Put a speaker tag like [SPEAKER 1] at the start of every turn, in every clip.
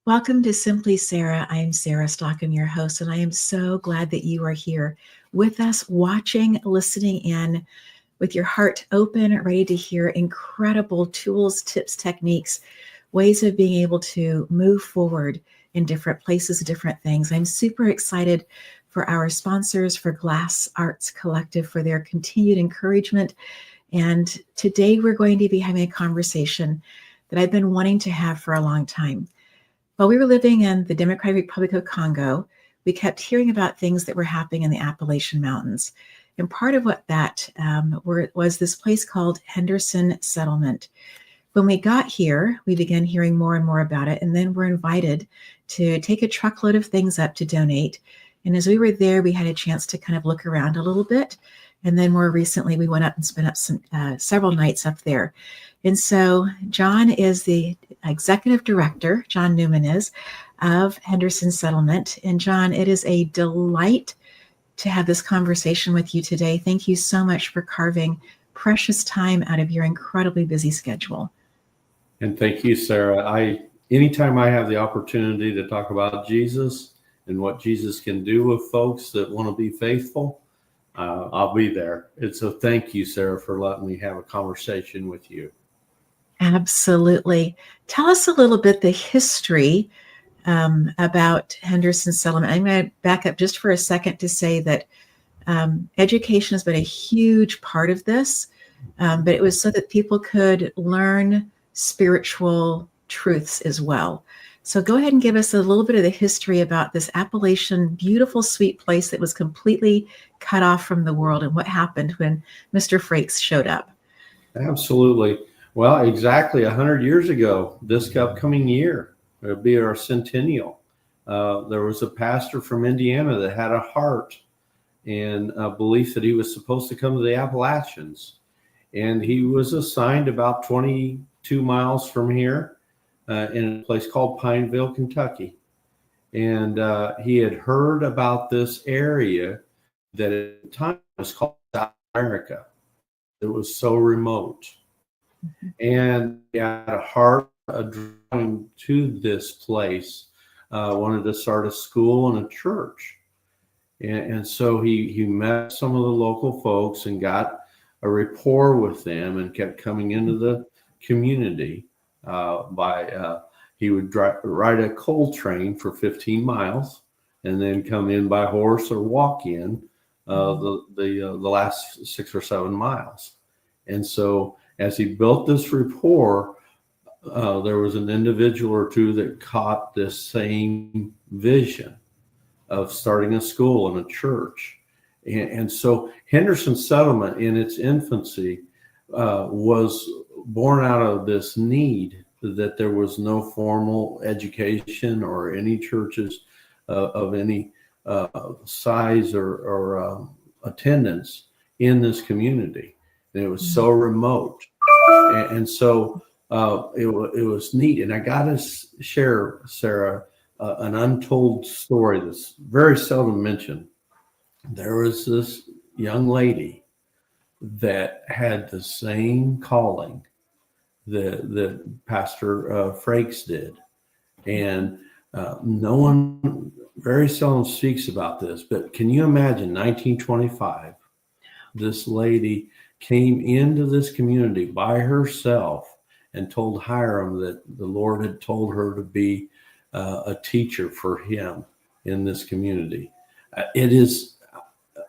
[SPEAKER 1] Welcome to Simply Sarah. I am Sarah Stockham, your host, and I am so glad that you are here with us, watching, listening in, with your heart open, ready to hear incredible tools, tips, techniques, ways of being able to move forward in different places, different things. I'm super excited for our sponsors, for Glass Arts Collective, for their continued encouragement. And today we're going to be having a conversation that I've been wanting to have for a long time. While we were living in the Democratic Republic of Congo, we kept hearing about things that were happening in the Appalachian Mountains. And part of what that was this place called Henderson Settlement. When we got here, we began hearing more and more about it, and then we're invited to take a truckload of things up to donate. And as we were there, we had a chance to kind of look around a little bit. And then more recently, we went up and spent up several nights up there. And so John is the executive director, John Newman is, of Henderson Settlement. And John, it is a delight to have this conversation with you today. Thank you so much for carving precious time out of your incredibly busy schedule.
[SPEAKER 2] And thank you, Sarah. Anytime I have the opportunity to talk about Jesus and what Jesus can do with folks that want to be faithful, I'll be there. And so thank you, Sarah, for letting me have a conversation with you.
[SPEAKER 1] Absolutely. Tell us a little bit the history about Henderson Settlement. I'm going to back up just for a second to say that education has been a huge part of this, but it was so that people could learn spiritual truths as well. So go ahead and give us a little bit of the history about this Appalachian, beautiful, sweet place that was completely cut off from the world and what happened when Mr. Frakes showed up.
[SPEAKER 2] Absolutely. Well, exactly 100 years ago, this upcoming year, it'll be our centennial. There was a pastor from Indiana that had a heart and a belief that he was supposed to come to the Appalachians. And he was assigned about 22 miles from here in a place called Pineville, Kentucky. And he had heard about this area that at the time was called South America. It was so remote. And he had a heart drawing to this place, wanted to start a school and a church. And so he met some of the local folks and got a rapport with them and kept coming into the community he would ride a coal train for 15 miles and then come in by horse or walk in the last 6 or 7 miles. And so as he built this rapport, there was an individual or two that caught this same vision of starting a school and a church. And so Henderson Settlement in its infancy was born out of this need that there was no formal education or any churches of any size or attendance in this community. And it was so remote. And so it was neat. And I got to share, Sarah, an untold story that's very seldom mentioned. There was this young lady that had the same calling that Pastor Frakes did. And no one very seldom speaks about this, but can you imagine 1925, this lady came into this community by herself and told Hiram that the Lord had told her to be a teacher for him in this community. It is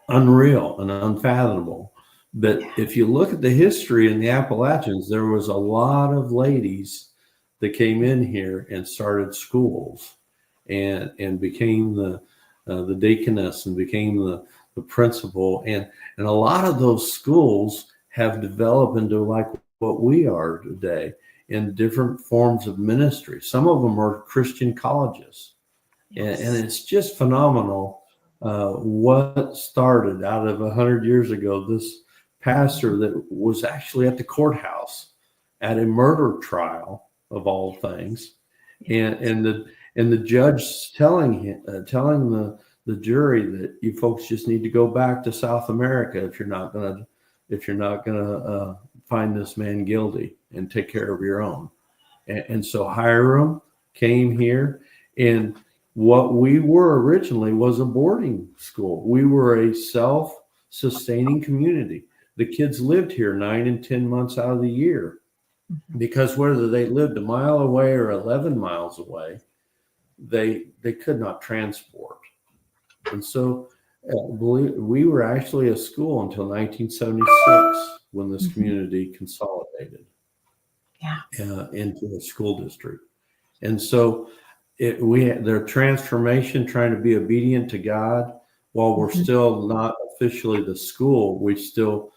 [SPEAKER 2] unreal and unfathomable. But if you look at the history in the Appalachians, there was a lot of ladies that came in here and started schools and became the deaconess and became the principal. And a lot of those schools have developed into like what we are today in different forms of ministry. Some of them are Christian colleges. Yes. And it's just phenomenal what started out of 100 years ago, this pastor that was actually at the courthouse at a murder trial of all things, and the judge telling the jury that you folks just need to go back to South America if you're not gonna find this man guilty and take care of your own. And so Hiram came here, and what we were originally was a boarding school. We were a self-sustaining community. The kids lived here 9 and 10 months out of the year, because whether they lived a mile away or 11 miles away, they could not transport. And so we were actually a school until 1976, when this community consolidated into a school district. And so their transformation, trying to be obedient to God, while we're still not officially the school, we still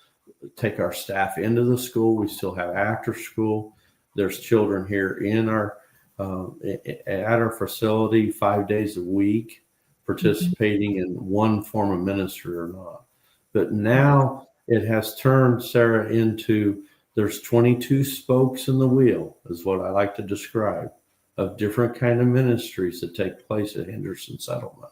[SPEAKER 2] take our staff into the school. We still have after school. There's children here in our at our facility 5 days a week, participating in one form of ministry or not. But now it has turned, Sarah, into there's 22 spokes in the wheel, is what I like to describe, of different kind of ministries that take place at Henderson Settlement.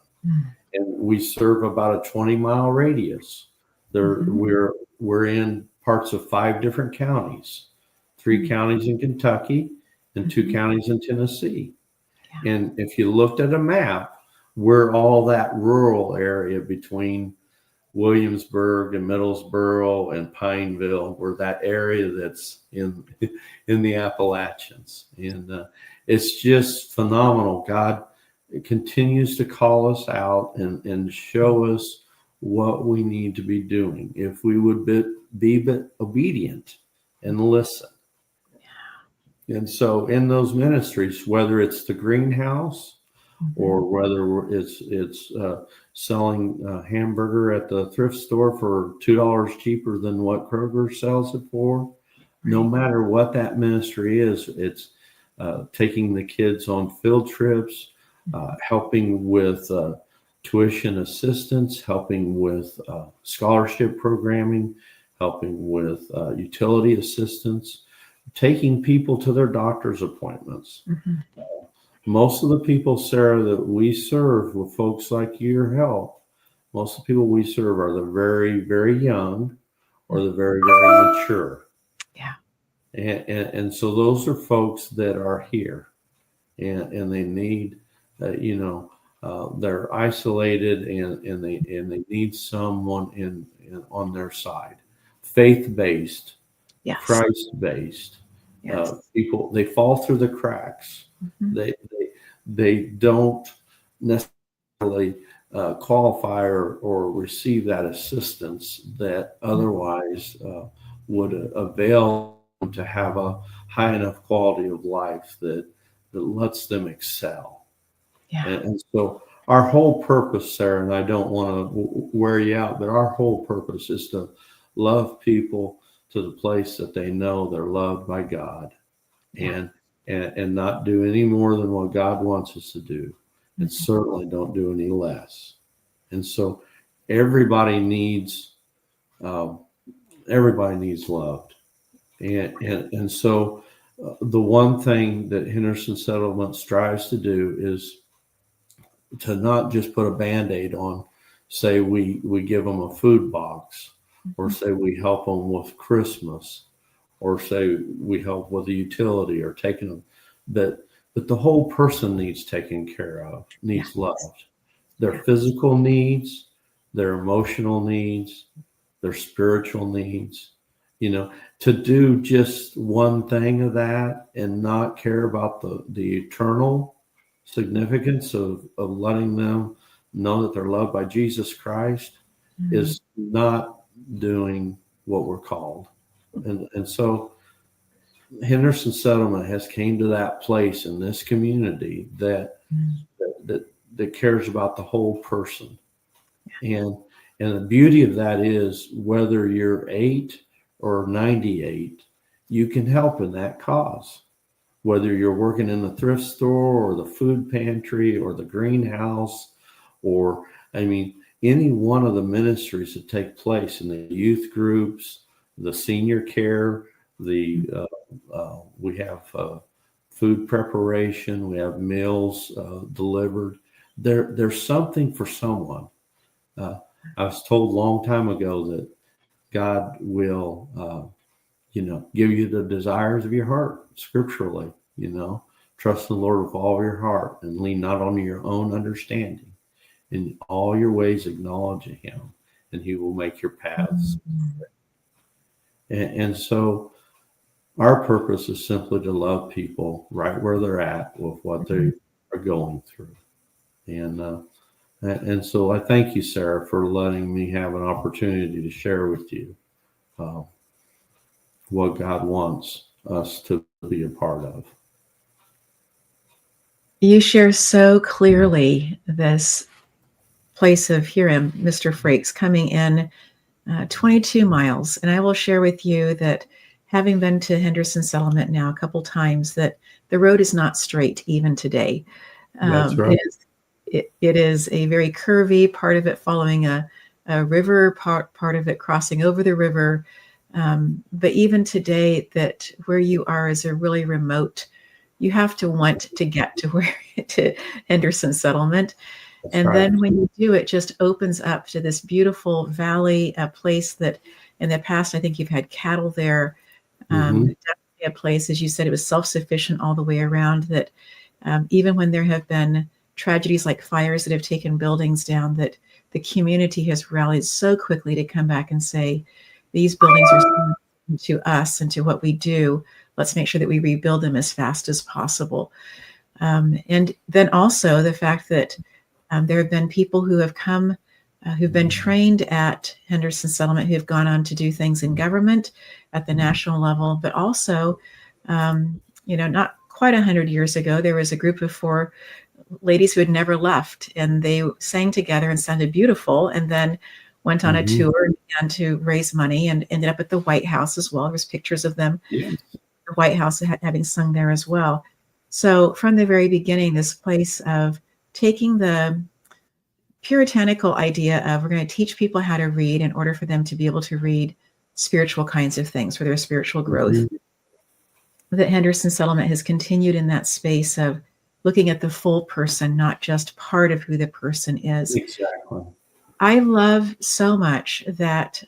[SPEAKER 2] And we serve about a 20-mile radius. We're in parts of 5 different counties, 3 counties in Kentucky and 2 counties in Tennessee. And if you looked at a map, we're all that rural area between Williamsburg and Middlesboro and Pineville. We're that area that's in the Appalachians. And it's just phenomenal. God continues to call us out and show us what we need to be doing if we would be obedient and listen. And so in those ministries, whether it's the greenhouse or whether it's selling a hamburger at the thrift store for $2 cheaper than what Kroger sells it for, no matter what that ministry is, it's taking the kids on field trips, helping with tuition assistance, helping with scholarship programming, helping with utility assistance, taking people to their doctor's appointments. Most of the people, Sarah, that we serve with folks like your help, most of the people we serve are the very, very young or the very, very mature. And so those are folks that are here and they need, they're isolated and they need someone on their side, faith-based, Christ-based. People, they fall through the cracks. They don't necessarily qualify or receive that assistance that otherwise would avail them to have a high enough quality of life that lets them excel. And so our whole purpose, Sarah, and I don't want to wear you out, but our whole purpose is to love people to the place that they know they're loved by God, and not do any more than what God wants us to do, and certainly don't do any less. And so everybody needs loved, and so the one thing that Henderson Settlement strives to do is to not just put a Band-Aid on, say we give them a food box, or say we help them with Christmas, or say we help with a utility or taking them. But the whole person needs taken care of, needs loved. Their physical needs, their emotional needs, their spiritual needs. To do just one thing of that and not care about the eternal significance of letting them know that they're loved by Jesus Christ is not doing what we're called. And so Henderson Settlement has came to that place in this community that cares about the whole person. And the beauty of that is, whether you're 8 or 98, you can help in that cause. Whether you're working in the thrift store or the food pantry or the greenhouse, or any one of the ministries that take place in the youth groups, the senior care, we have food preparation, we have meals delivered. There's something for someone. I was told a long time ago that God will, give you the desires of your heart scripturally, Trust in the Lord with all your heart and lean not on your own understanding. In all your ways acknowledge him, and he will make your paths. And so our purpose is simply to love people right where they're at with what they are going through. And so I thank you, Sarah, for letting me have an opportunity to share with you what God wants us to be a part of.
[SPEAKER 1] You share so clearly this place of, here am Mr. Frakes coming in 22 miles. And I will share with you that, having been to Henderson Settlement now a couple times, that the road is not straight even today.
[SPEAKER 2] That's right.
[SPEAKER 1] It is a very curvy, part of it following a river, part of it crossing over the river. But even today, that where you are is a really remote, you have to want to get to Henderson Settlement.
[SPEAKER 2] That's
[SPEAKER 1] And
[SPEAKER 2] right.
[SPEAKER 1] then when you do, it just opens up to this beautiful valley, a place that in the past, I think you've had cattle there. Definitely a place, as you said, it was self-sufficient all the way around, that even when there have been tragedies like fires that have taken buildings down, that the community has rallied so quickly to come back and say, these buildings are so to us and to what we do. Let's make sure that we rebuild them as fast as possible. And then also the fact that there have been people who have come, who've been trained at Henderson Settlement, who have gone on to do things in government at the national level, but also, not quite 100 years ago, there was a group of 4 ladies who had never left, and they sang together and sounded beautiful, and then went on a tour and began to raise money and ended up at the White House as well. There's pictures of them, the White House having sung there as well. So from the very beginning, this place of taking the puritanical idea of, we're going to teach people how to read in order for them to be able to read spiritual kinds of things for their spiritual growth, that Henderson Settlement has continued in that space of looking at the full person, not just part of who the person is.
[SPEAKER 2] Exactly.
[SPEAKER 1] I love so much that,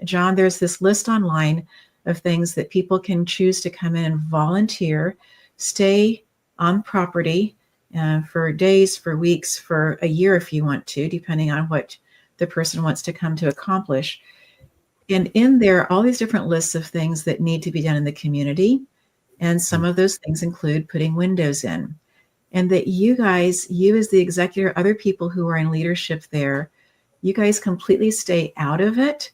[SPEAKER 1] John, there's this list online of things that people can choose to come in and volunteer, stay on property for days, for weeks, for a year if you want to, depending on what the person wants to come to accomplish. And in there, all these different lists of things that need to be done in the community. And some of those things include putting windows in. And that you guys, you as the executor, other people who are in leadership there, you guys completely stay out of it,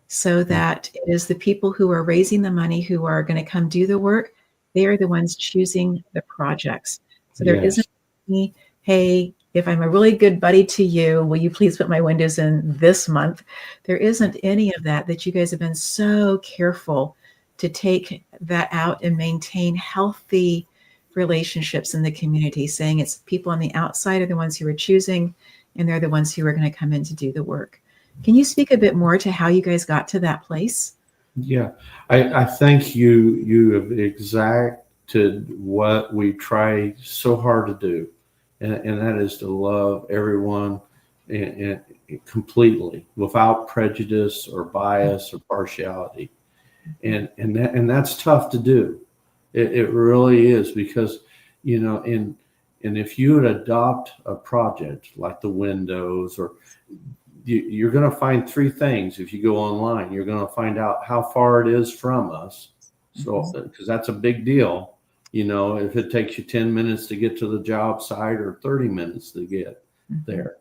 [SPEAKER 1] so that it is the people who are raising the money who are going to come do the work. They are the ones choosing the projects. So there isn't any, hey, if I'm a really good buddy to you, will you please put my windows in this month? There isn't any of that, that you guys have been so careful to take that out and maintain healthy relationships in the community, saying it's people on the outside are the ones who are choosing, and they're the ones who are going to come in to do the work. Can you speak a bit more to how you guys got to that place?
[SPEAKER 2] Yeah, I think you have exacted what we try so hard to do, and that is to love everyone and completely, without prejudice or bias or partiality, and that's tough to do. It really is, because and if you would adopt a project like the windows, or you're going to find 3 things. If you go online, you're going to find out how far it is from us. So, because that's a big deal, if it takes you 10 minutes to get to the job site or 30 minutes to get there.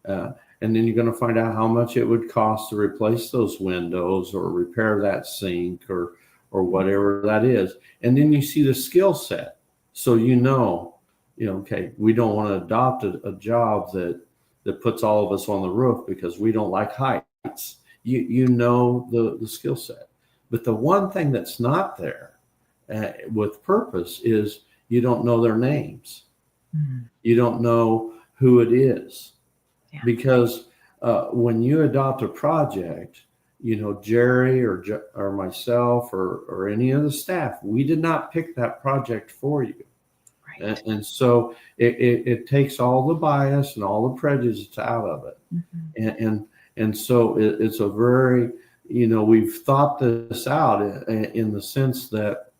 [SPEAKER 2] And then you're going to find out how much it would cost to replace those windows or repair that sink or whatever that is. And then you see the skill set. So, okay, we don't want to adopt a job that puts all of us on the roof because we don't like heights. The skill set. But the one thing that's not there with purpose is you don't know their names. You don't know who it is. Because when you adopt a project, Jerry or myself or any of the staff, we did not pick that project for you. Right. And so it takes all the bias and all the prejudice out of it. And so it's a very, we've thought this out in the sense that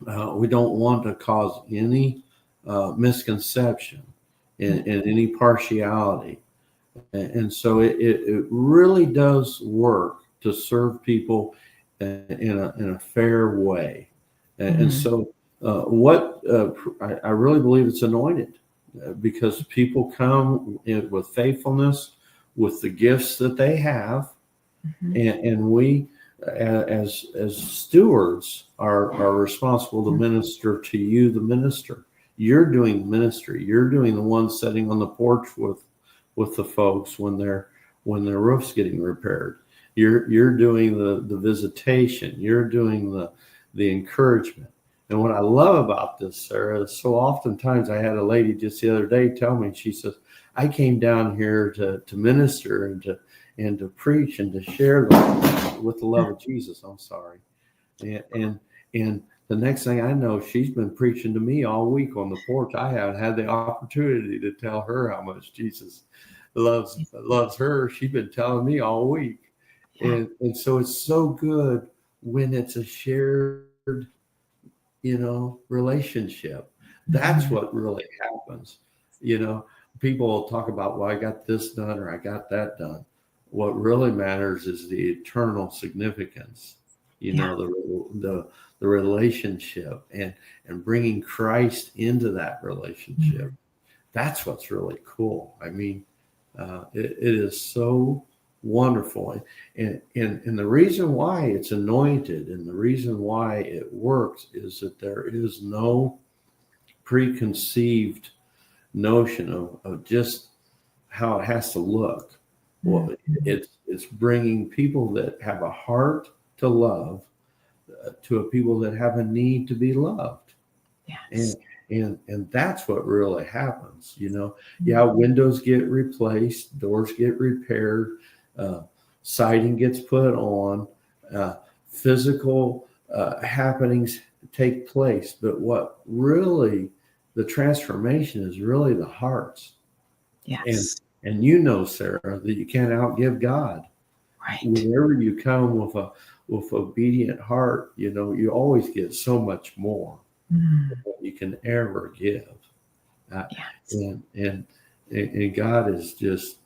[SPEAKER 2] we don't want to cause any misconception and any partiality. And so it really does work to serve people in a fair way. And so I really believe it's anointed because people come in with faithfulness, with the gifts that they have, and we as stewards are responsible to minister to you, the minister. You're doing ministry. You're doing the one sitting on the porch with the folks when their roof's getting repaired. You're doing the visitation. You're doing the encouragement. And what I love about this, Sarah, is so oftentimes I had a lady just the other day tell me, she says, I came down here to minister and to preach and to share with the love of Jesus. I'm sorry. And the next thing I know, she's been preaching to me all week on the porch. I haven't had the opportunity to tell her how much Jesus loves her. She's been telling me all week. And so it's so good when it's a shared, relationship. That's what really happens. People talk about, well, I got this done or I got that done. What really matters is the eternal significance, the relationship and bringing Christ into that relationship. That's what's really cool. I mean, it is so wonderful. And the reason why it's anointed and the reason why it works is that there is no preconceived notion of just how it has to look. Well, it's bringing people that have a heart to love to a people that have a need to be loved. Yes. And that's what really happens, windows get replaced, doors get repaired, siding gets put on, physical happenings take place. But what really, the transformation is really the hearts.
[SPEAKER 1] Yes.
[SPEAKER 2] And Sarah, that you can't outgive God.
[SPEAKER 1] Right.
[SPEAKER 2] Whenever you come with obedient heart, you always get so much more than what you can ever give. And God is just,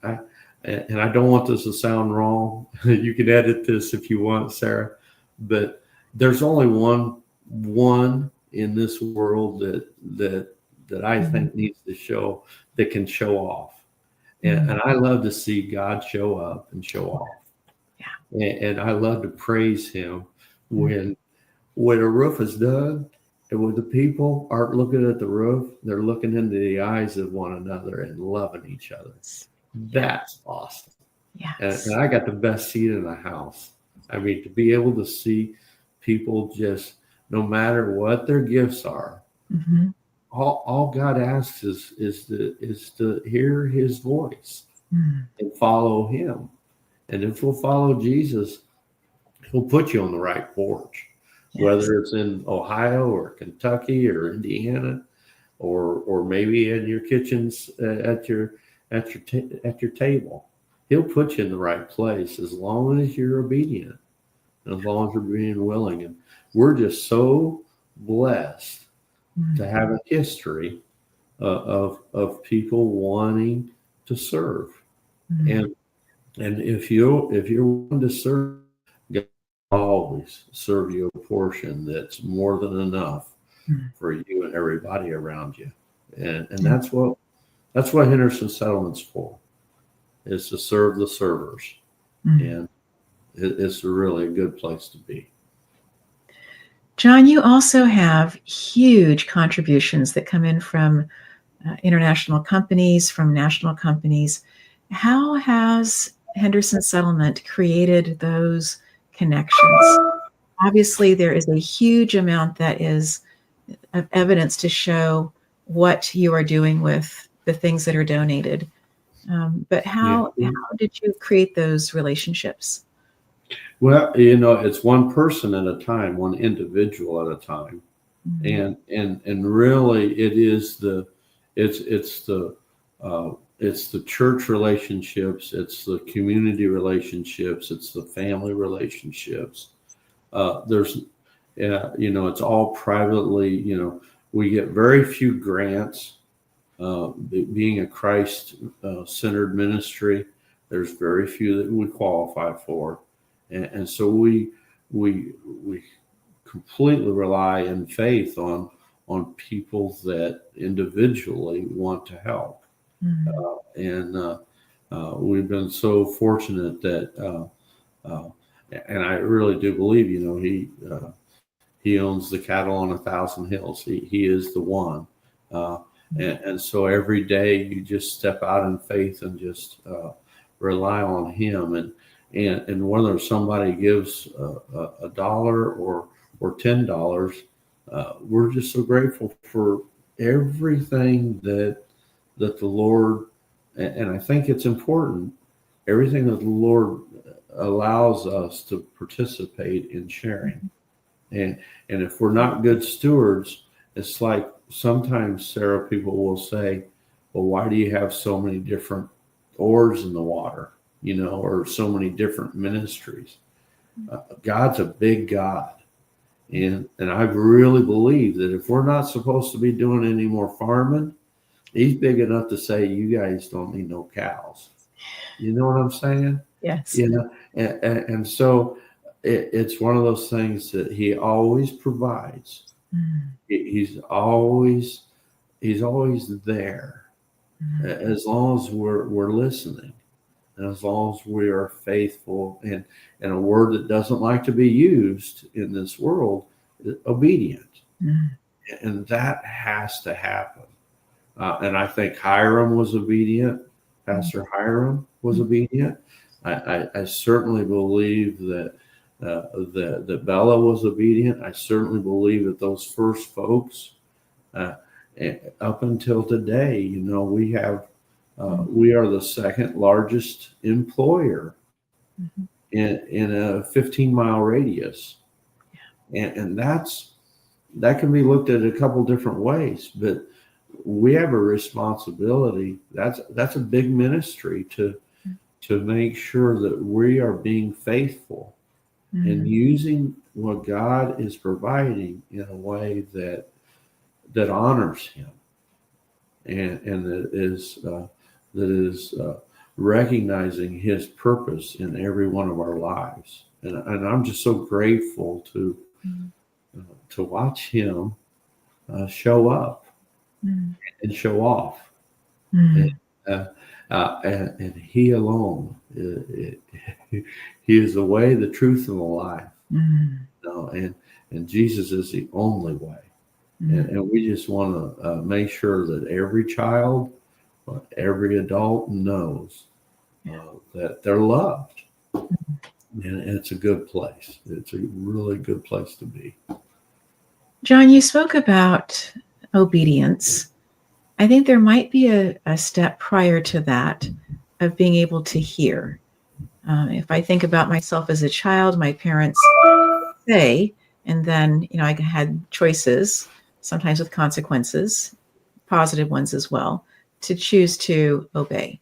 [SPEAKER 2] and I don't want this to sound wrong. You can edit this if you want, Sarah, but there's only one in this world that I think needs to show, that can show off. And I love to see God show up and show off. Yeah. And I love to praise him when a roof is done and when the people aren't looking at the roof, they're looking into the eyes of one another and loving each other. That's awesome. Yes. And I got the best seat in the house. I mean, to be able to see people just, no matter what their gifts are, all God asks is to hear his voice and follow him. And if we'll follow Jesus, he'll put you on the right porch, whether it's in Ohio or Kentucky or Indiana, or maybe in your kitchens at your table. He'll put you in the right place as long as you're obedient, and as long as you're being willing. And we're just so blessed to have a history of people wanting to serve. And if you're willing to serve, God will always serve you a portion that's more than enough for you and everybody around you. And that's what Henderson Settlement's for, is to serve the servers. And it's really a good place to be.
[SPEAKER 1] John, you also have huge contributions that come in from international companies, from national companies. How has Henderson Settlement created those connections? Obviously, there is a huge amount that is of evidence to show what you are doing with the things that are donated. But how did you create those relationships?
[SPEAKER 2] Well, it's one person at a time, one individual at a time. And really it is it's the church relationships, it's the community relationships, it's the family relationships. It's all privately, we get very few grants. Being a Christ-centered ministry, there's very few that we qualify for, and so we completely rely in faith on people that individually want to help. And we've been so fortunate that, and I really do believe, he owns the cattle on 1,000 hills. He is the one. And so every day you just step out in faith and just rely on him. And whether somebody gives $1 or $10, we're just so grateful for everything that the Lord, and I think it's important, everything that the Lord allows us to participate in sharing. And if we're not good stewards, it's like sometimes, Sarah, people will say, well, why do you have so many different oars in the water, or so many different ministries? God's a big God. And I really believe that if we're not supposed to be doing any more farming, he's big enough to say, you guys don't need no cows. You know what I'm saying?
[SPEAKER 1] Yes.
[SPEAKER 2] And so it's one of those things that he always provides. He's always there, as long as we're listening, and as long as we are faithful. And a word that doesn't like to be used in this world is obedient. And that has to happen. And I think Hiram was obedient. Pastor Hiram was obedient. I certainly believe that Bella was obedient. I certainly believe that those first folks, up until today, we are the second largest employer in a 15-mile radius, and that can be looked at a couple different ways, but we have a responsibility. That's a big ministry to make sure that we are being faithful and using what God is providing in a way that honors him and that is recognizing his purpose in every one of our lives. And I'm just so grateful to watch him show up and show off. And he alone, he is the way, the truth, and the life. And Jesus is the only way. And we just want to make sure that every child, every adult knows that they're loved. And it's a good place. It's a really good place to be.
[SPEAKER 1] John, you spoke about obedience. I think there might be a step prior to that of being able to hear. If I think about myself as a child, my parents say, and then, I had choices, sometimes with consequences, positive ones as well, to choose to obey.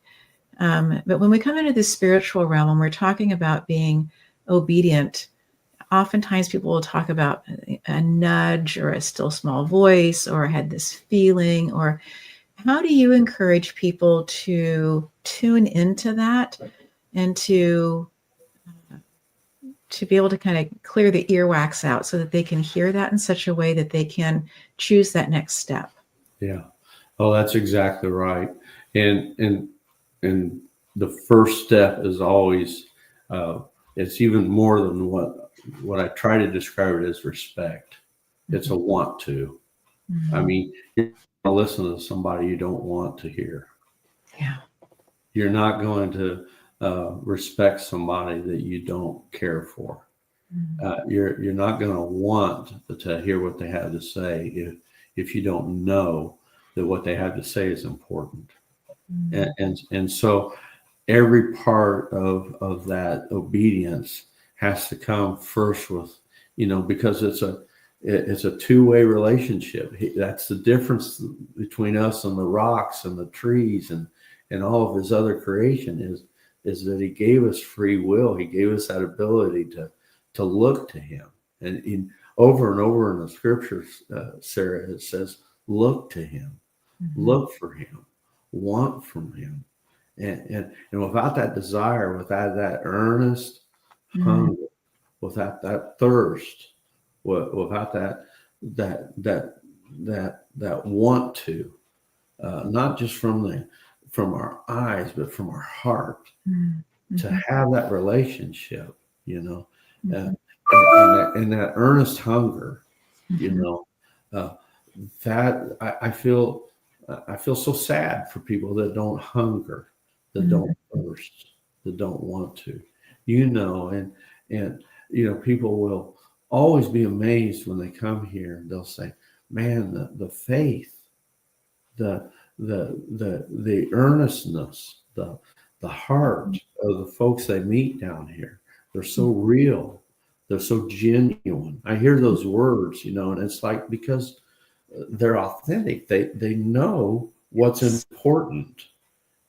[SPEAKER 1] But when we come into the spiritual realm, when we're talking about being obedient, oftentimes people will talk about a nudge or a still small voice, or I had this feeling, or how do you encourage people to tune into that and to be able to kind of clear the earwax out so that they can hear that in such a way that they can choose that next step?
[SPEAKER 2] Yeah. Oh, that's exactly right. And the first step is always, it's even more than what I try to describe it as respect. It's a want to. I mean, you're going to listen to somebody you don't want to hear.
[SPEAKER 1] Yeah.
[SPEAKER 2] You're not going to respect somebody that you don't care for. You're not going to want to hear what they have to say if you don't know that what they have to say is important. And so every part of that obedience has to come first with, because it's a two-way relationship. That's the difference between us and the rocks and the trees and all of his other creation is that he gave us free will. He gave us that ability to look to him. And over and over in the scriptures, Sarah, it says, look to him, look for him, want from him. And without that desire, without that earnest hunger, without that thirst, without that want to, not just from our eyes, but from our heart, to have that relationship, you know, and that earnest hunger, you know, that I feel so sad for people that don't hunger, that don't thirst, that don't want to, you know, and you know, people will always be amazed when they come here. They'll say, man, the faith, the earnestness, the heart of the folks they meet down here, they're so real, they're so genuine. I hear those words, you know, and it's like, because they're authentic. They know what's important,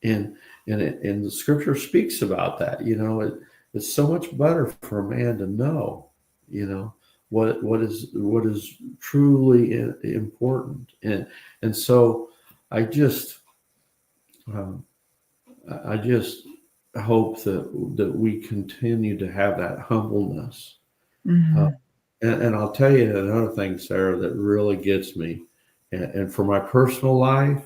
[SPEAKER 2] and the scripture speaks about that. You know, it's so much better for a man to know, you know, what is truly important, and so I just hope that we continue to have that humbleness. And I'll tell you another thing, Sarah, that really gets me, and for my personal life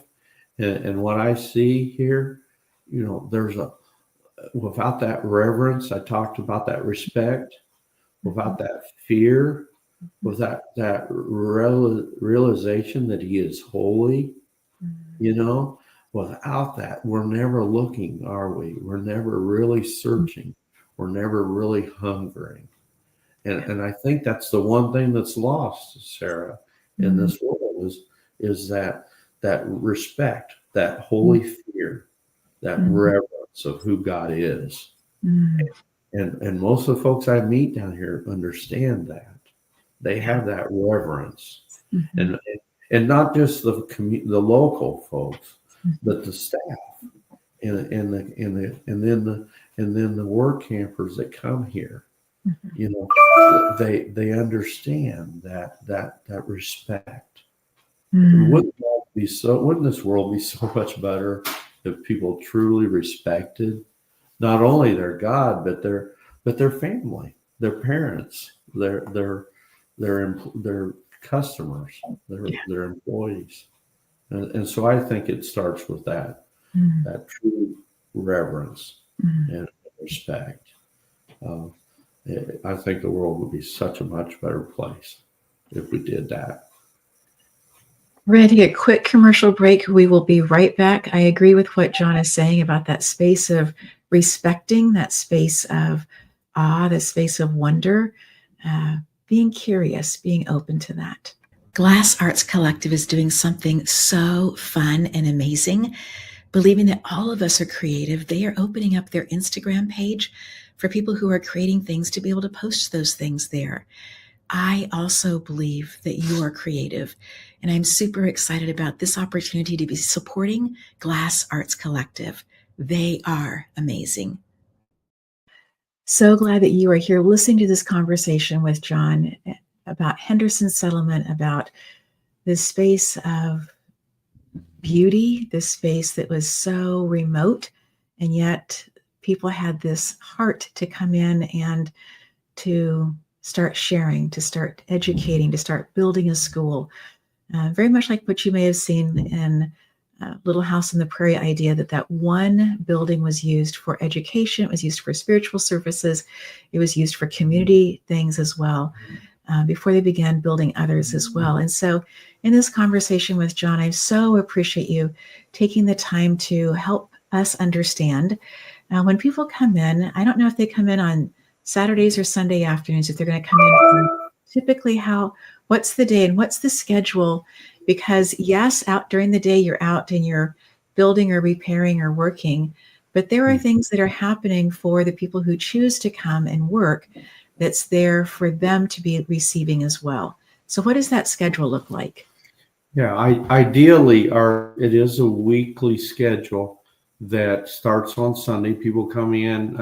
[SPEAKER 2] and what I see here, you know, without that reverence, I talked about that respect, without that fear, without that realization that he is holy, you know, without that, we're never looking, are we? We're never really searching. We're never really hungering. And I think that's the one thing that's lost, Sarah, in this world is that respect, that holy fear, that reverence of who God is. And most of the folks I meet down here understand that. They have that reverence, and not just the local folks, but the staff, and then the work campers that come here. You know, they understand that respect. Wouldn't this world be so much better if people truly respected not only their God, but their family, their parents, their customers, their employees, and so I think it starts with that true reverence and respect. I think the world would be such a much better place if we did that.
[SPEAKER 1] We're going to take a quick commercial break. We will be right back. I agree with what John is saying about that space of respecting, that space of awe, the space of wonder, being curious, being open to that. Glass Arts Collective is doing something so fun and amazing. Believing that all of us are creative, they are opening up their Instagram page for people who are creating things to be able to post those things there. I also believe that you are creative, and I'm super excited about this opportunity to be supporting Glass Arts Collective. They are amazing. So glad that you are here listening to this conversation with John about Henderson Settlement, about this space of beauty, this space that was so remote, and yet people had this heart to come in and to start sharing, to start educating, to start building a school. Very much like what you may have seen in Little House on the Prairie idea, that one building was used for education, it was used for spiritual services, it was used for community things as well, before they began building others as well. And so in this conversation with John, I so appreciate you taking the time to help us understand. When people come in, I don't know if they come in on Saturdays or Sunday afternoons, if they're going to come in, typically what's the day and what's the schedule? Because yes, out during the day, you're out and you're building or repairing or working, but there are things that are happening for the people who choose to come and work that's there for them to be receiving as well. So what does that schedule look like?
[SPEAKER 2] Yeah, ideally, it is a weekly schedule that starts on Sunday. People come in.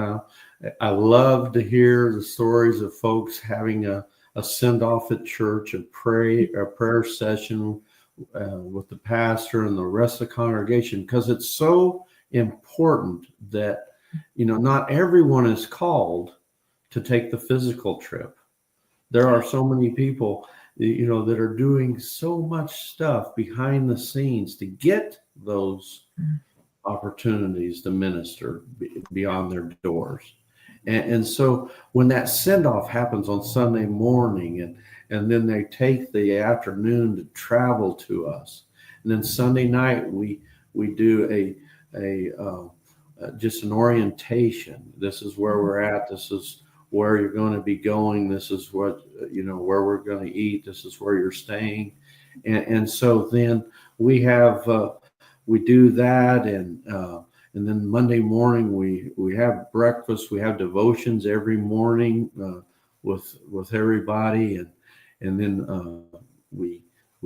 [SPEAKER 2] I love to hear the stories of folks having a a send off at church, a prayer session with the pastor and the rest of the congregation, because it's so important that, not everyone is called to take the physical trip. There are so many people, that are doing so much stuff behind the scenes to get those opportunities to minister beyond their doors. And so when that send off happens on Sunday morning, and then they take the afternoon to travel to us, and then Sunday night we do just an orientation. This is where we're at. This is where you're going to be going. This is what where we're going to eat. This is where you're staying, and so then we do that, and then Monday morning we have breakfast. We have devotions every morning with everybody, and then we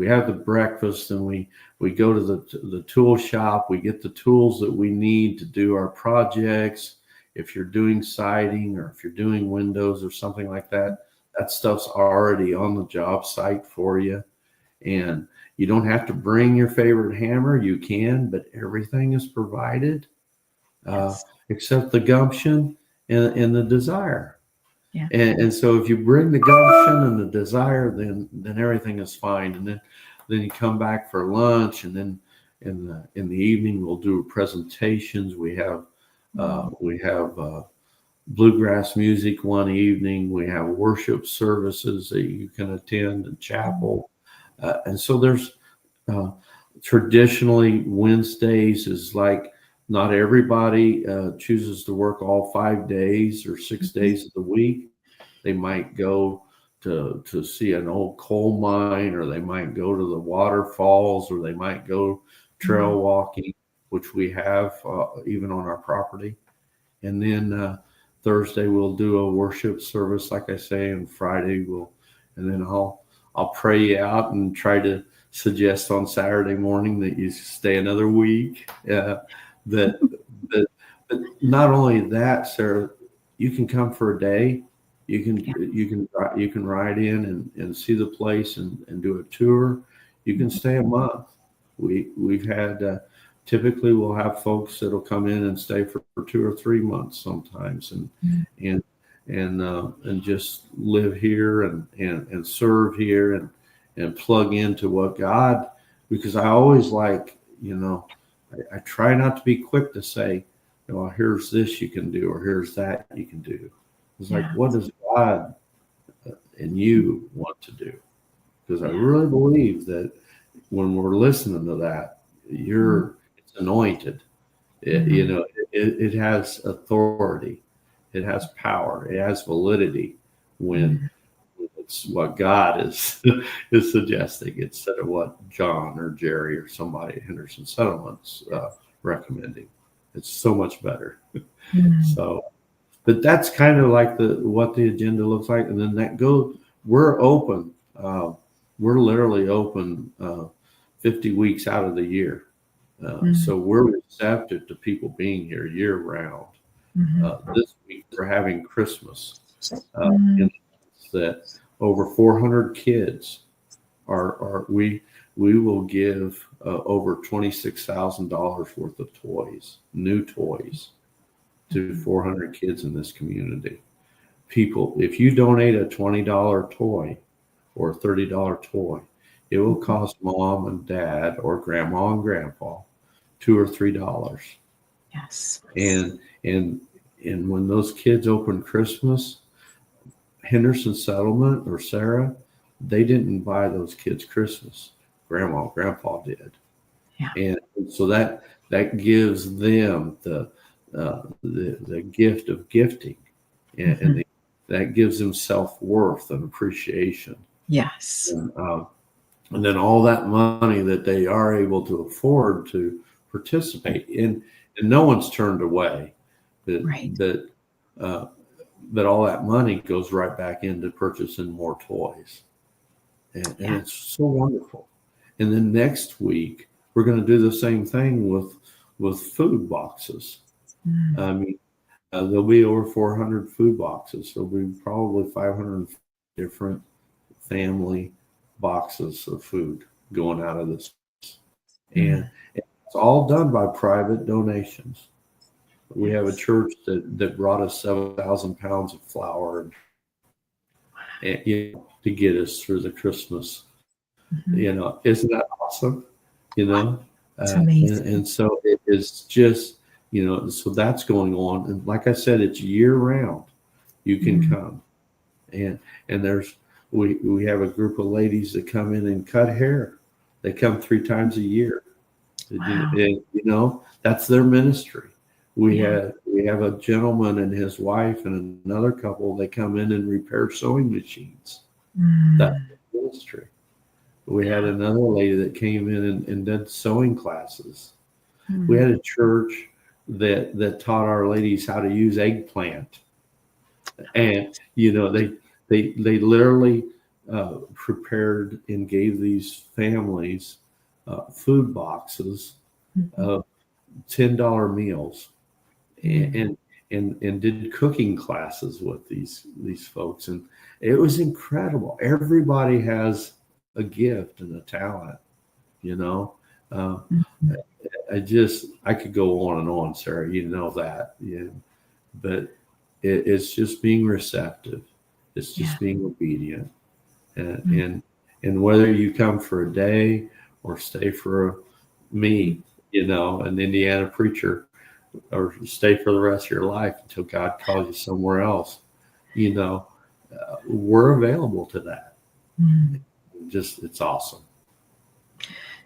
[SPEAKER 2] have the breakfast, and we go to the tool shop. We get the tools that we need to do our projects. If you're doing siding or if you're doing windows or something like that, that stuff's already on the job site for you, and you don't have to bring your favorite hammer. You can, but everything is provided. Except the gumption and the desire.
[SPEAKER 1] Yeah.
[SPEAKER 2] And so if you bring the gumption and the desire, then everything is fine. And then you come back for lunch, and then in the evening we'll do presentations. We have bluegrass music one evening. We have worship services that you can attend in chapel. And so there's traditionally Wednesdays is like, not everybody chooses to work all 5 days or 6 days of the week. They might go to see an old coal mine, or they might go to the waterfalls, or they might go trail walking, which we have even on our property. And then Thursday we'll do a worship service, like I say, and Friday and then I'll pray you out and try to suggest on Saturday morning that you stay another week. But not only that, Sarah, you can come for a day. You can ride in and see the place and do a tour. You can stay a month. We've had typically we'll have folks that'll come in and stay for 2 or 3 months sometimes, and just live here and serve here and plug into what God. Because I always like, I try not to be quick to say, here's this you can do, or here's that you can do. It's like, what does God and you want to do? Because I really believe that when we're listening to that, it's anointed. It has authority. It has power. It has validity when it's what God is suggesting instead of what John or Jerry or somebody at Henderson Settlement's recommending. It's so much better. So, but that's kind of like what the agenda looks like. And then we're open. We're literally open 50 weeks out of the year. So we're receptive to people being here year round. This week we're having Christmas. That over 400 kids we will give over $26,000 worth of toys, new toys, to 400 kids in this community. People, if you donate a $20 toy or a $30 toy, it will cost mom and dad or grandma and grandpa $2 or $3.
[SPEAKER 1] Yes.
[SPEAKER 2] And when those kids open Christmas, Henderson Settlement or Sarah, they didn't buy those kids Christmas. Grandma and grandpa did.
[SPEAKER 1] Yeah.
[SPEAKER 2] And so that gives them the gift of gifting, and that gives them self-worth and appreciation.
[SPEAKER 1] Yes.
[SPEAKER 2] And then all that money that they are able to afford to participate in, and no one's turned away. But all that money goes right back into purchasing more toys. And it's so wonderful. And then next week, we're going to do the same thing with food boxes. I mean, there'll be over 400 food boxes. There'll be probably 500 different family boxes of food going out of this. And it's all done by private donations. We have a church that brought us 7,000 pounds of flour and to get us through the Christmas. Isn't that awesome?
[SPEAKER 1] It's amazing.
[SPEAKER 2] And so it is just, so that's going on. And like I said, it's year round. You can come. And we have a group of ladies that come in and cut hair. They come 3 times a year.
[SPEAKER 1] Wow.
[SPEAKER 2] And, that's their ministry. We have a gentleman and his wife and another couple. They come in and repair sewing machines. That's their ministry. We had another lady that came in and did sewing classes. We had a church that taught our ladies how to use eggplant. And, they literally prepared and gave these families food boxes of $10 meals and did cooking classes with these folks. And it was incredible. Everybody has a gift and a talent, I could go on and on, Sarah, that, but it's just being receptive. It's just being obedient. And whether you come for a day or stay for me, an Indiana preacher, or stay for the rest of your life until God calls you somewhere else, we're available to that. It's awesome.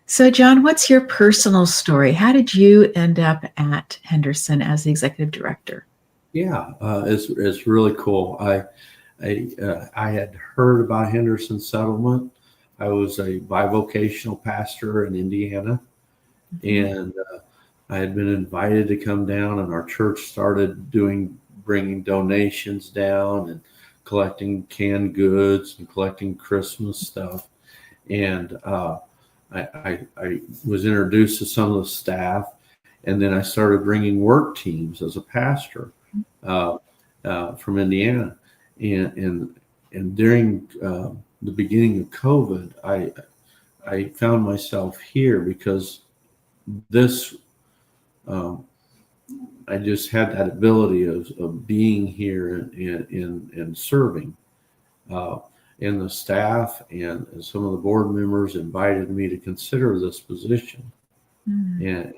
[SPEAKER 1] So, John, what's your personal story? How did you end up at Henderson as the executive director?
[SPEAKER 2] Yeah, it's really cool. I had heard about Henderson Settlement. I was a bi-vocational pastor in Indiana, and I had been invited to come down, and our church started bringing donations down and collecting canned goods and collecting Christmas stuff. And I was introduced to some of the staff, and then I started bringing work teams as a pastor from Indiana. And during the beginning of COVID, I found myself here because this I just had that ability of being here and serving. And the staff and some of the board members invited me to consider this position. And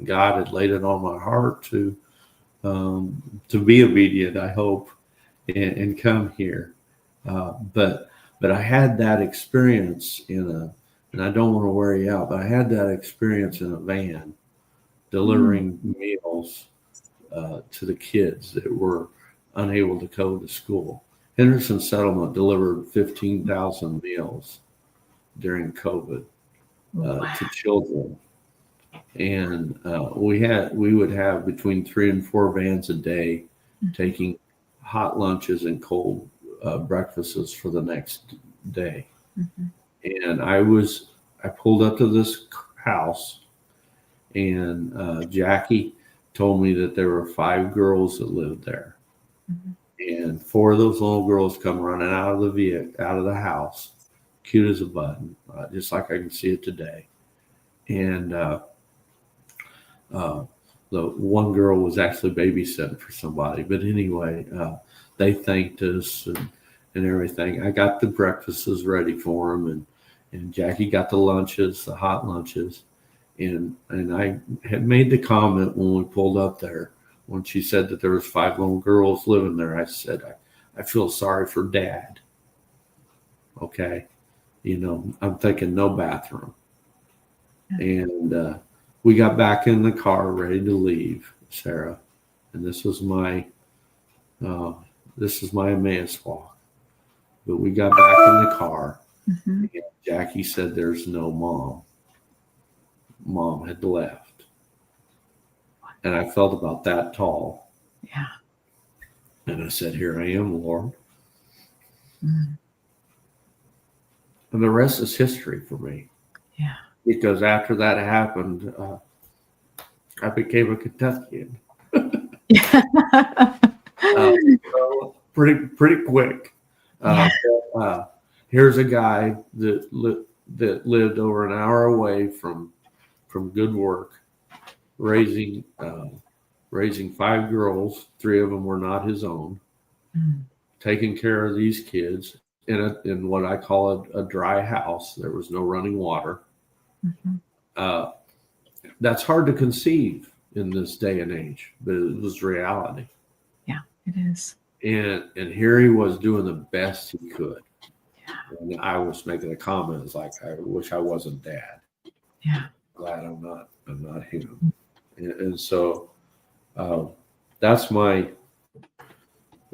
[SPEAKER 2] God had laid it on my heart to be obedient, I hope, and come here. But I had that experience and I don't want to wear you out, but I had that experience in a van delivering meals to the kids that were unable to go to school. Henderson Settlement delivered 15,000 meals during COVID to children. And we would have between 3 and 4 vans a day taking hot lunches and cold breakfasts for the next day. And I pulled up to this house, and Jackie told me that there were 5 girls that lived there. And 4 of those little girls come running out of the house, cute as a button, just like I can see it today. And the one girl was actually babysitting for somebody. But anyway, they thanked us and everything. I got the breakfasts ready for them, and Jackie got the lunches, the hot lunches. And I had made the comment when we pulled up there, when she said that there was 5 little girls living there, I said, I feel sorry for Dad. Okay. I'm thinking no bathroom. And we got back in the car ready to leave, Sarah. And this was my Emmaus walk. But we got back in the car, and Jackie said, "There's no mom. Mom had left." And I felt about that tall.
[SPEAKER 1] Yeah.
[SPEAKER 2] And I said, "Here I am, Lord." And the rest is history for me.
[SPEAKER 1] Yeah.
[SPEAKER 2] Because after that happened, I became a Kentuckian. So pretty quick. here's a guy that lived over an hour away from good work, raising 5 girls. 3 of them were not his own, taking care of these kids in what I call a dry house. There was no running water. That's hard to conceive in this day and age, but it was reality.
[SPEAKER 1] Yeah, it is.
[SPEAKER 2] And here he was doing the best he could. Yeah. And I was making a comment, it's like, I wish I wasn't Dad.
[SPEAKER 1] Yeah.
[SPEAKER 2] Glad I'm not him. And so that's my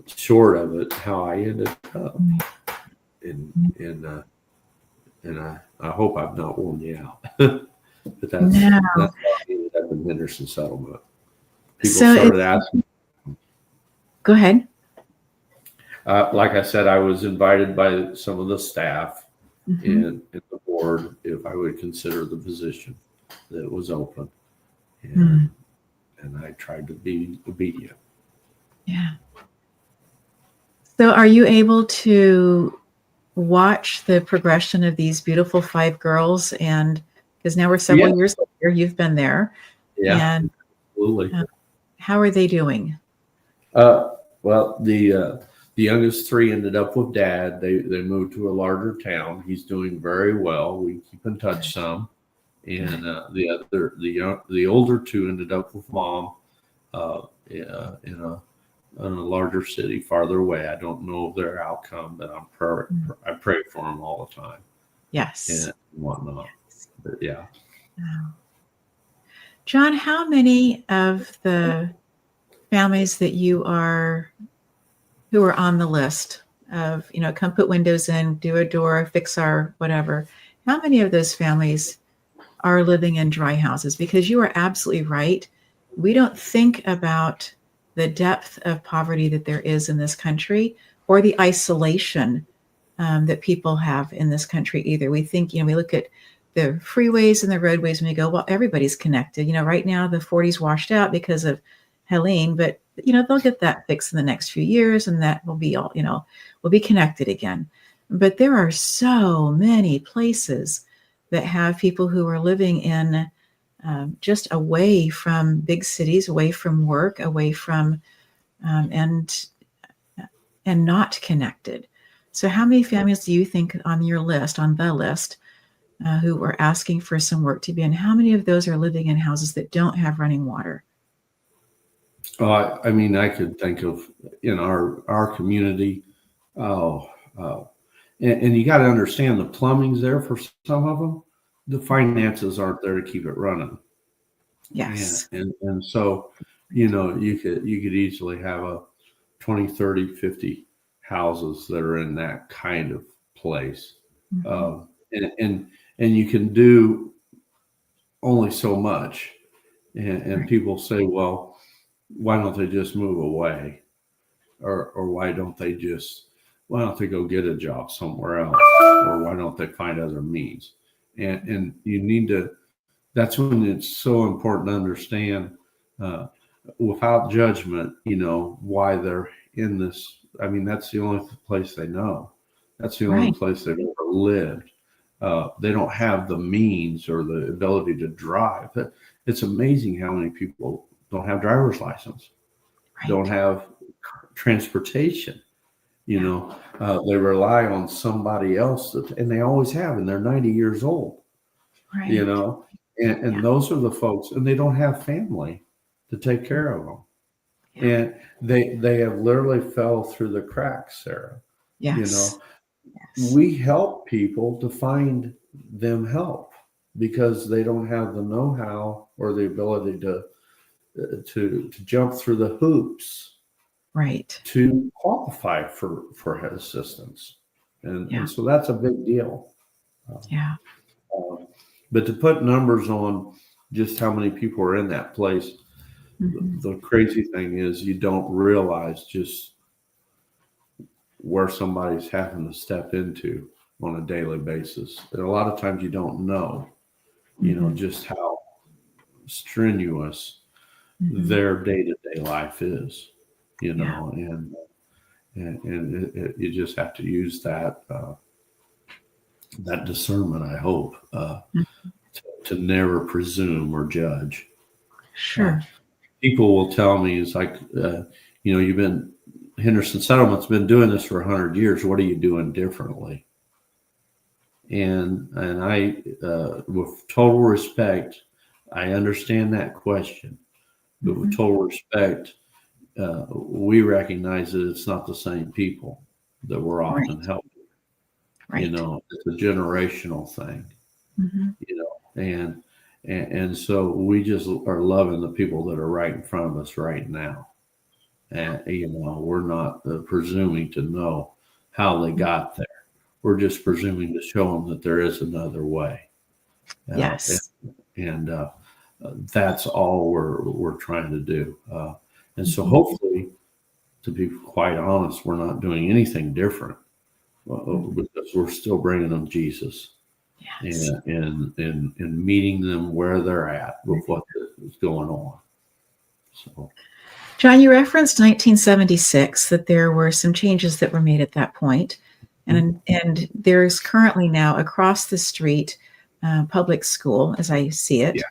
[SPEAKER 2] short of it, how I ended up. And I hope I've not worn you out. But that's how I ended up in Henderson Settlement. People started asking.
[SPEAKER 1] Go ahead.
[SPEAKER 2] Like I said, I was invited by some of the staff and the board if I would consider the position that was open. And I tried to be obedient.
[SPEAKER 1] Yeah. So are you able to watch the progression of these beautiful 5 girls? And because now we're several years later, you've been there.
[SPEAKER 2] Yeah,
[SPEAKER 1] and
[SPEAKER 2] absolutely.
[SPEAKER 1] How are they doing?
[SPEAKER 2] Well, the youngest 3 ended up with Dad. They moved to a larger town. He's doing very well. We keep in touch some. And the older 2 ended up with Mom in a larger city farther away. I don't know their outcome, but I pray for them all the time.
[SPEAKER 1] Yes.
[SPEAKER 2] And whatnot. But yeah.
[SPEAKER 1] Wow. John, how many of the families that who are on the list of, come put windows in, do a door, fix our whatever, how many of those families are living in dry houses? Because you are absolutely right. We don't think about the depth of poverty that there is in this country, or the isolation that people have in this country either. We think, we look at the freeways and the roadways and we go, well, everybody's connected. Right now the 40's washed out because of Helene, but they'll get that fixed in the next few years and that will be all, we'll be connected again. But there are so many places that have people who are living in just away from big cities, away from work, away from and not connected. So how many families do you think on the list who are asking for some work to be in? How many of those are living in houses that don't have running water?
[SPEAKER 2] I mean, I could think of in our community. And you got to understand the plumbing's there for some of them. The finances aren't there to keep it running.
[SPEAKER 1] Yes.
[SPEAKER 2] And so, you could easily have a 20, 30, 50 houses that are in that kind of place. And you can do only so much. And people say, well, why don't they just move away? Or why don't they go get a job somewhere else? Or why don't they find other means? And you need to, that's when it's so important to understand without judgment, why they're in this. I mean, that's the only place they know. That's the only place they've ever lived. They don't have the means or the ability to drive. It's amazing how many people don't have driver's license, don't have transportation. They rely on somebody else, and they always have, and they're 90 years old. And those are the folks, and they don't have family to take care of them. And they have literally fell through the cracks, Sarah.
[SPEAKER 1] Yes.
[SPEAKER 2] We help people to find them help because they don't have the know-how or the ability to jump through the hoops to qualify for assistance. And so that's a big deal. But to put numbers on just how many people are in that place, the crazy thing is you don't realize just where somebody's having to step into on a daily basis. And a lot of times you don't know, just how strenuous their day-to-day life is, and you just have to use that that discernment, I hope,
[SPEAKER 1] Mhm.
[SPEAKER 2] to never presume or judge.
[SPEAKER 1] Sure.
[SPEAKER 2] People will tell me, it's like, Henderson Settlement's been doing this for 100 years. What are you doing differently? And I, with total respect, I understand that question, but with total respect, we recognize that it's not the same people that we're
[SPEAKER 1] Right.
[SPEAKER 2] often helping.
[SPEAKER 1] Right.
[SPEAKER 2] It's a generational thing.
[SPEAKER 1] Mm-hmm.
[SPEAKER 2] And so we just are loving the people that are right in front of us right now. And, we're not presuming to know how they got there. We're just presuming to show them that there is another way.
[SPEAKER 1] Yes.
[SPEAKER 2] And that's all we're trying to do. And so
[SPEAKER 1] Mhm.
[SPEAKER 2] hopefully, to be quite honest, we're not doing anything different because we're still bringing them Jesus.
[SPEAKER 1] Yes.
[SPEAKER 2] And meeting them where they're at with what is going on. So,
[SPEAKER 1] John, you referenced 1976, that there were some changes that were made at that point. And there's currently now across the street public school, as I see it.
[SPEAKER 2] Yeah.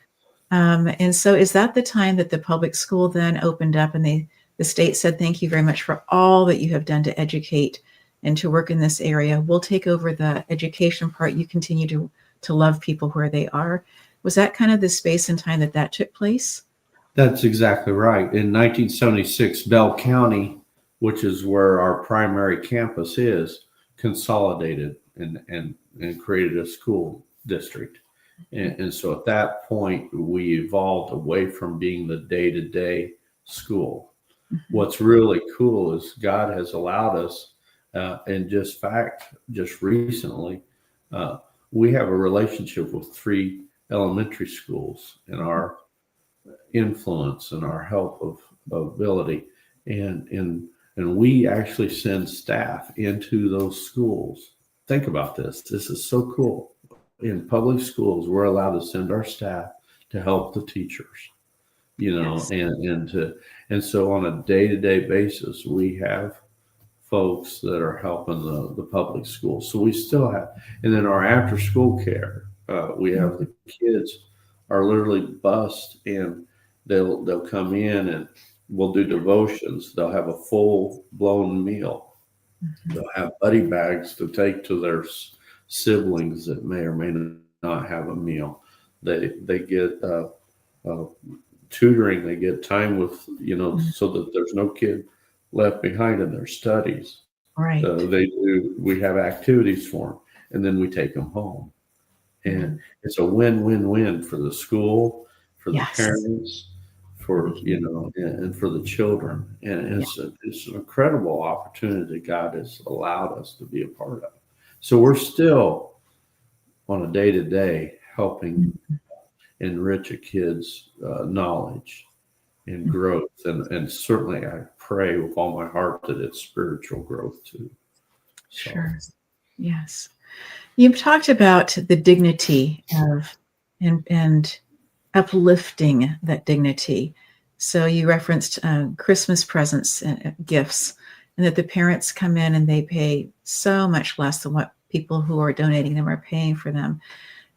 [SPEAKER 1] And so is that the time that the public school then opened up and the state said, thank you very much for all that you have done to educate and to work in this area. We'll take over the education part. You continue to love people where they are. Was that kind of the space and time that took place?
[SPEAKER 2] That's exactly right. In 1976, Bell County, which is where our primary campus is, consolidated and created a school district. And so at that point, we evolved away from being the day-to-day school.
[SPEAKER 1] Mm-hmm.
[SPEAKER 2] What's really cool is God has allowed us, and just recently, we have a relationship with 3 elementary schools in our influence and our help of ability, and we actually send staff into those schools. Think about this. This is so cool. In public schools, we're allowed to send our staff to help the teachers,
[SPEAKER 1] Yes.
[SPEAKER 2] and so on a day-to-day basis, we have folks that are helping the public schools. So we still have, and then our after school care, we have the kids are literally bused, and they'll come in and we'll do devotions. They'll have a full blown meal.
[SPEAKER 1] Mm-hmm.
[SPEAKER 2] They'll have buddy bags to take to their siblings that may or may not have a meal. They get tutoring. They get time with so that there's no kid left behind in their studies.
[SPEAKER 1] Right.
[SPEAKER 2] We have activities for them, and then we take them home. And it's a win-win-win for the school, for the parents, for and for the children. And it's an incredible opportunity God has allowed us to be a part of. So we're still on a day-to-day helping enrich a kid's knowledge and growth. And certainly I pray with all my heart that it's spiritual growth too. So.
[SPEAKER 1] Sure. Yes. You've talked about the dignity of and uplifting that dignity. So you referenced Christmas presents and gifts, and that the parents come in and they pay so much less than what people who are donating them are paying for them.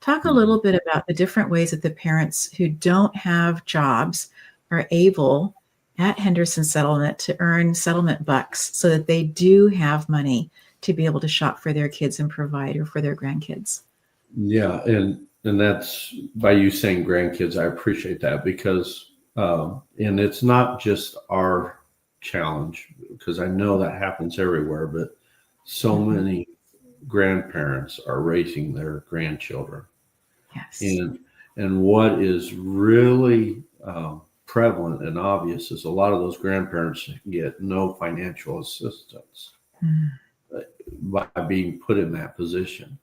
[SPEAKER 1] Talk a little bit about the different ways that the parents who don't have jobs are able at Henderson Settlement to earn settlement bucks so that they do have money to be able to shop for their kids and provide, or for their grandkids.
[SPEAKER 2] Yeah, and that's by you saying grandkids. I appreciate that, because and it's not just our challenge, because I know that happens everywhere, but so many grandparents are raising their grandchildren.
[SPEAKER 1] Yes.
[SPEAKER 2] And what is really prevalent and obvious is a lot of those grandparents get no financial assistance by being put in that position.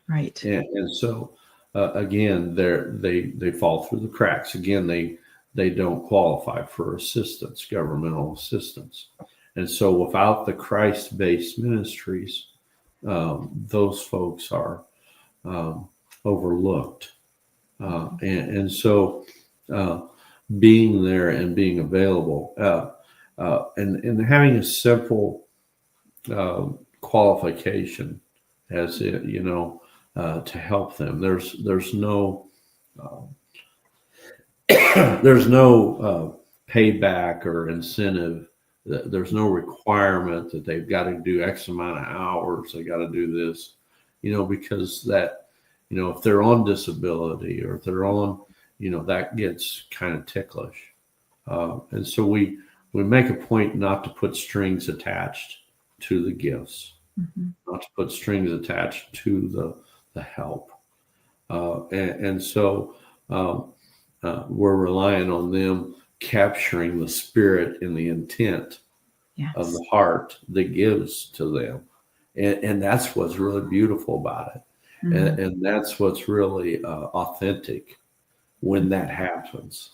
[SPEAKER 1] Right.
[SPEAKER 2] And so again, they fall through the cracks. Again, they don't qualify for assistance, governmental assistance. And so without the Christ-based ministries, those folks are overlooked. And so being there and being available and having a simple qualification, as it, to help them. There's no uh, there's no payback or incentive. There's no requirement that they've got to do X amount of hours. They got to do this, because that, if they're on disability or if they're on, that gets kind of ticklish. And so we make a point not to put strings attached to the gifts, not to put strings attached to the help. And so we're relying on them capturing the spirit and the intent of the heart that gives to them. And that's what's really beautiful about it. And that's what's really authentic when that happens.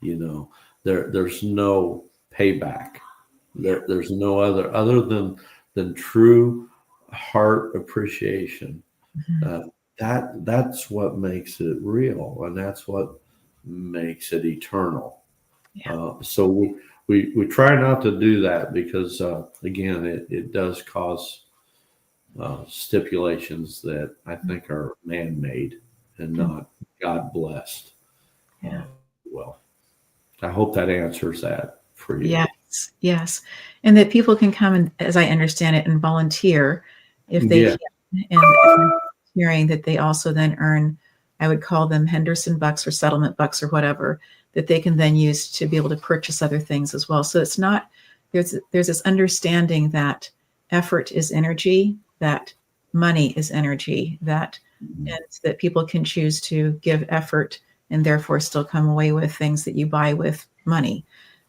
[SPEAKER 2] There's no payback. There's no other than true heart appreciation. That's what makes it real, and that's what makes it eternal. So we try not to do that because again, it does cause stipulations that I think are man-made and not God blessed. Well, I hope that answers that for you.
[SPEAKER 1] Yes, and that people can come and, as I understand it, and volunteer if they can, and hearing that they also then earn, I would call them Henderson bucks or settlement bucks or whatever, that they can then use to be able to purchase other things as well. So it's not, there's this understanding that effort is energy, that money is energy, that and that people can choose to give effort and therefore still come away with things that you buy with money.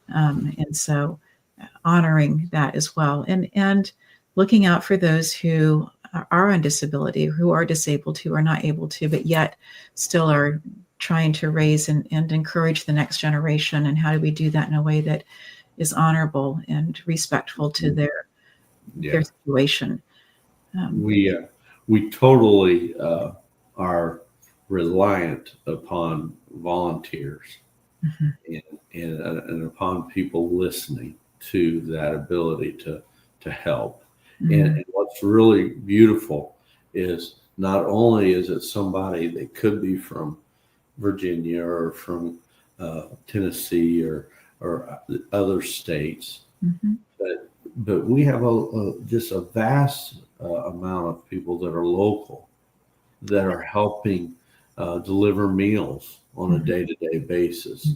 [SPEAKER 1] And so honoring that as well, and looking out for those who are on disability, who are disabled, who are not able to, but yet still are trying to raise and encourage the next generation. And how do we do that in a way that is honorable and respectful to their situation?
[SPEAKER 2] We totally are reliant upon volunteers and upon people listening to that ability to help. And what's really beautiful is not only is it somebody that could be from Virginia or from Tennessee or other states, but we have just a vast amount of people that are local that are helping deliver meals on a day-to-day basis,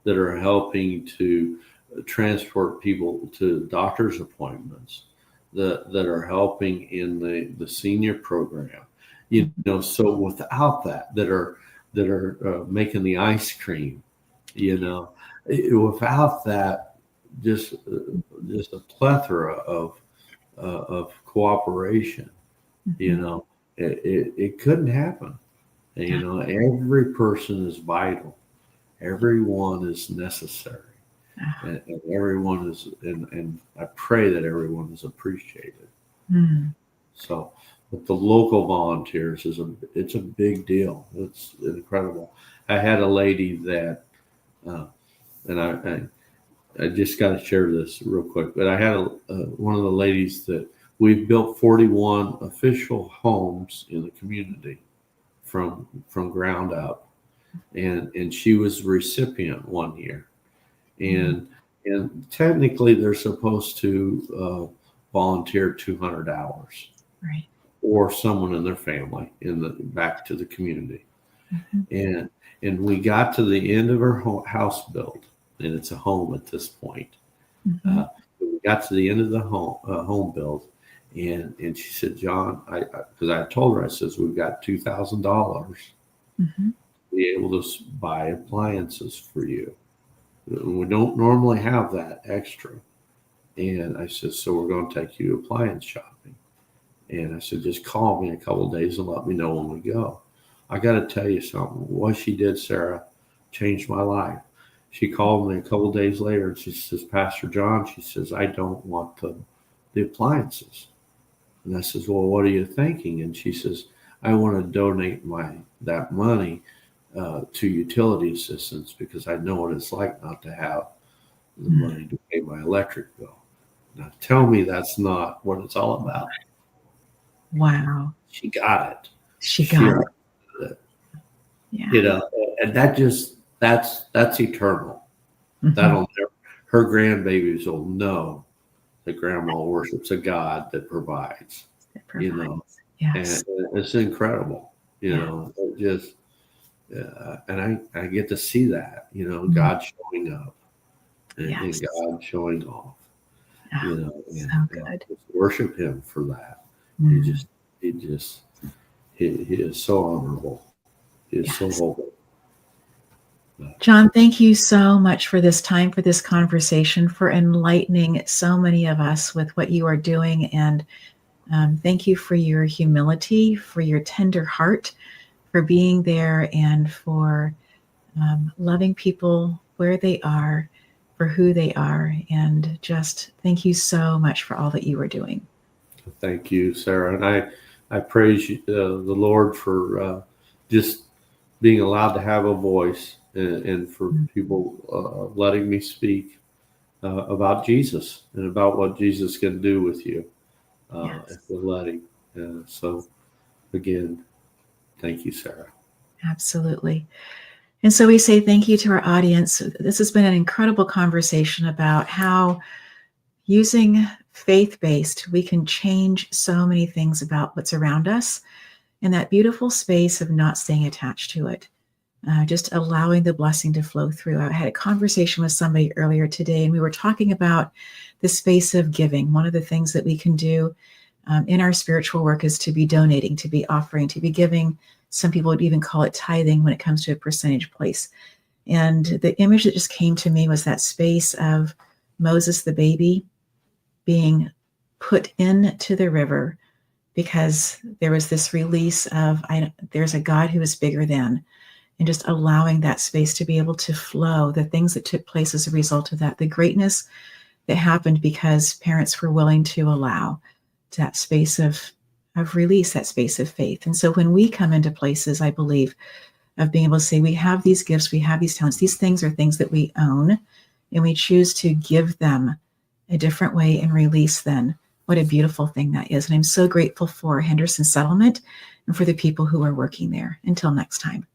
[SPEAKER 2] that are helping to transport people to doctor's appointments, that are helping in the senior program, so without that are making the ice cream, without that, just a plethora of cooperation, it couldn't happen. And, every person is vital. Everyone is necessary. And everyone is, and I pray that everyone is appreciated. So, but the local volunteers it's a big deal. It's incredible. I had a lady that, and I just got to share this real quick, but I had one of the ladies that we've built 41 official homes in the community from ground up, and she was the recipient one year. And technically they're supposed to volunteer 200 hours,
[SPEAKER 1] right,
[SPEAKER 2] or someone in their family back to the community. And we got to the end of her house build, and it's a home at this point. We got to the end of the home build, and she said, John, because I told her, I says, we've got $2,000 to be able to buy appliances for you. We don't normally have that extra. And I said, so we're going to take you appliance shopping. And I said, just call me in a couple of days and let me know when we go. I got to tell you something. What she did, Sarah, changed my life. She called me a couple of days later and she says, Pastor John, she says, I don't want the appliances. And I says, well, what are you thinking? And she says, I want to donate that money to utility assistance, because I know what it's like not to have the money to pay my electric bill. Now tell me that's not what it's all about.
[SPEAKER 1] Wow.
[SPEAKER 2] She got it.
[SPEAKER 1] She
[SPEAKER 2] She
[SPEAKER 1] got it.
[SPEAKER 2] understood it,
[SPEAKER 1] Yeah.
[SPEAKER 2] you know, and that's eternal.
[SPEAKER 1] Mhm.
[SPEAKER 2] That'll never, her grandbabies will know that grandma worships a God that provides,
[SPEAKER 1] It
[SPEAKER 2] you know,
[SPEAKER 1] provides. Yes.
[SPEAKER 2] and it's incredible, you
[SPEAKER 1] Yeah.
[SPEAKER 2] know, it just, and I get to see that, you know,
[SPEAKER 1] Mm.
[SPEAKER 2] God showing up
[SPEAKER 1] Yes.
[SPEAKER 2] and God showing off,
[SPEAKER 1] Oh,
[SPEAKER 2] you know,
[SPEAKER 1] so
[SPEAKER 2] and
[SPEAKER 1] good.
[SPEAKER 2] just worship him for that. He
[SPEAKER 1] Mm.
[SPEAKER 2] just, he just, he is so honorable. He is so
[SPEAKER 1] Yes.
[SPEAKER 2] holy.
[SPEAKER 1] John, thank you so much for this time, for this conversation, for enlightening so many of us with what you are doing. And thank you for your humility, for your tender heart, for being there, and for loving people where they are, for who they are. And just thank you so much for all that you are doing.
[SPEAKER 2] Thank you, Sarah. And I praise you, the Lord for just being allowed to have a voice and for people letting me speak about Jesus and about what Jesus can do with you
[SPEAKER 1] Yes,
[SPEAKER 2] if we're letting. So, again, thank you, Sarah.
[SPEAKER 1] absolutely. And so we say thank you to our audience. This has been an incredible conversation about how using faith-based, we can change so many things about what's around us in that beautiful space of not staying attached to it. Just allowing the blessing to flow through. I had a conversation with somebody earlier today, and we were talking about the space of giving. One of the things that we can do in our spiritual work is to be donating, to be offering, to be giving. Some people would even call it tithing when it comes to a percentage place. And the image that just came to me was that space of Moses, the baby, being put into the river because there was this release of, there's a God who is bigger than, and just allowing that space to be able to flow, the things that took place as a result of that, the greatness that happened because parents were willing to allow that space of release, that space of faith. And so when we come into places, I believe, of being able to say, we have these gifts, we have these talents, these things are things that we own, and we choose to give them a different way and release them. What a beautiful thing that is. And I'm so grateful for Henderson Settlement and for the people who are working there. Until next time.